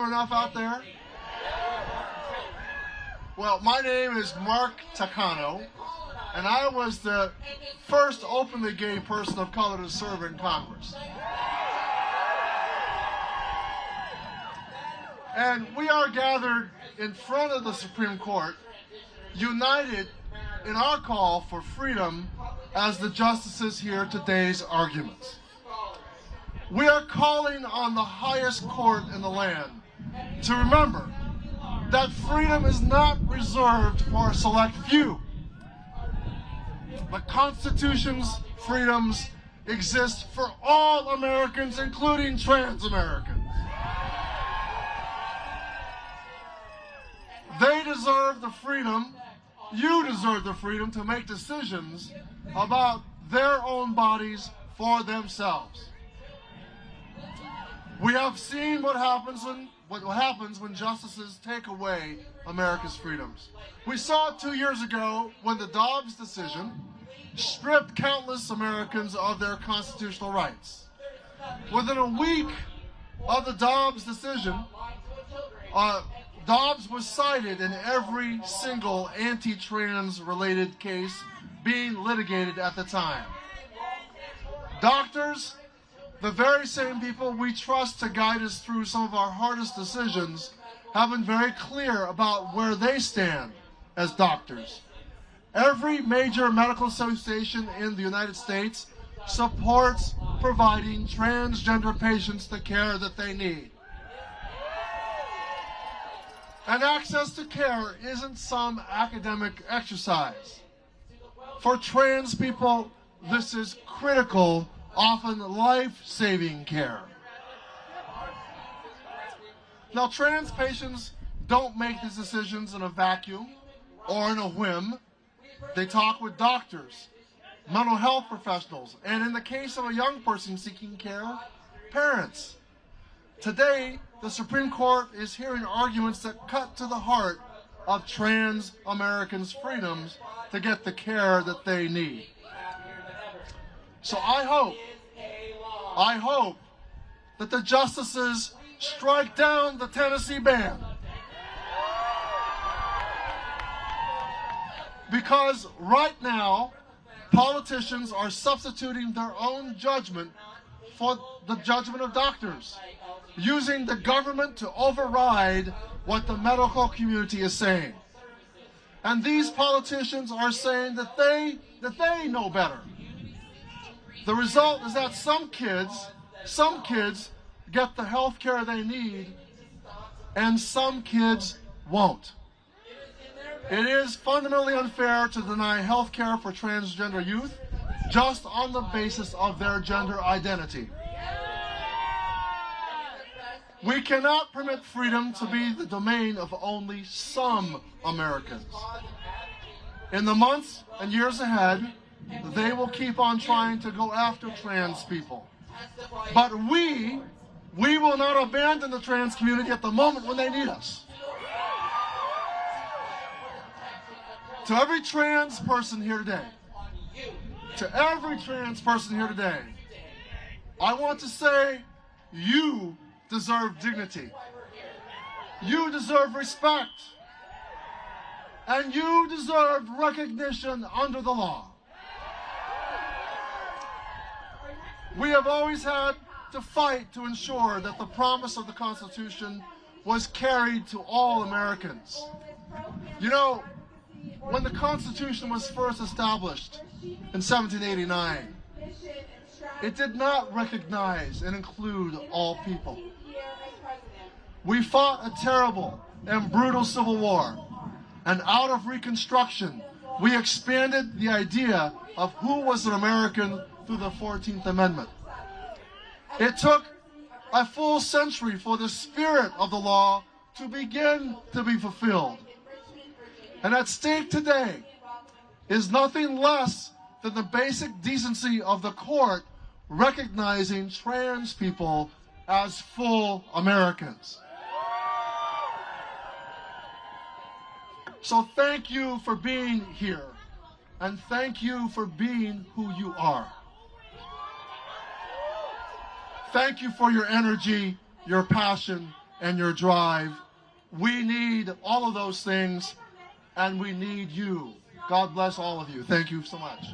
Enough out there? Well, my name is Mark Takano, and I was the first openly gay person of color to serve in Congress. And we are gathered in front of the Supreme Court, united in our call for freedom as the justices hear today's arguments. We are calling on the highest court in the land to remember that freedom is not reserved for a select few. The Constitution's freedoms exist for all Americans, including trans Americans. They deserve the freedom, you deserve the freedom to make decisions about their own bodies for themselves. We have seen what happens when justices take away America's freedoms. We saw it 2 years ago when the Dobbs decision stripped countless Americans of their constitutional rights. Within a week of the Dobbs decision, Dobbs was cited in every single anti-trans related case being litigated at the time. Doctors, the very same people we trust to guide us through some of our hardest decisions, have been very clear about where they stand as doctors. Every major medical association in the United States supports providing transgender patients the care that they need. And access to care isn't some academic exercise. For trans people, this is critical, often life-saving care. Now, trans patients don't make these decisions in a vacuum or in a whim. They talk with doctors, mental health professionals, and in the case of a young person seeking care, parents. Today, the Supreme Court is hearing arguments that cut to the heart of trans Americans' freedoms to get the care that they need. So I hope that the justices strike down the Tennessee ban. Because right now, politicians are substituting their own judgment for the judgment of doctors, using the government to override what the medical community is saying. And these politicians are saying that they know better. The result is that some kids get the health care they need, and some kids won't. It is fundamentally unfair to deny health care for transgender youth just on the basis of their gender identity. We cannot permit freedom to be the domain of only some Americans. In the months and years ahead, they will keep on trying to go after trans people. But we will not abandon the trans community at the moment when they need us. To every trans person here today, I want to say, you deserve dignity. You deserve respect. And you deserve recognition under the law. We have always had to fight to ensure that the promise of the Constitution was carried to all Americans. You know, when the Constitution was first established in 1789, it did not recognize and include all people. We fought a terrible and brutal civil war, and out of Reconstruction, we expanded the idea of who was an American through the 14th Amendment. It took a full century for the spirit of the law to begin to be fulfilled. And at stake today is nothing less than the basic decency of the court recognizing trans people as full Americans. So thank you for being here, and thank you for being who you are. Thank you for your energy, your passion, and your drive. We need all of those things, and we need you. God bless all of you. Thank you so much.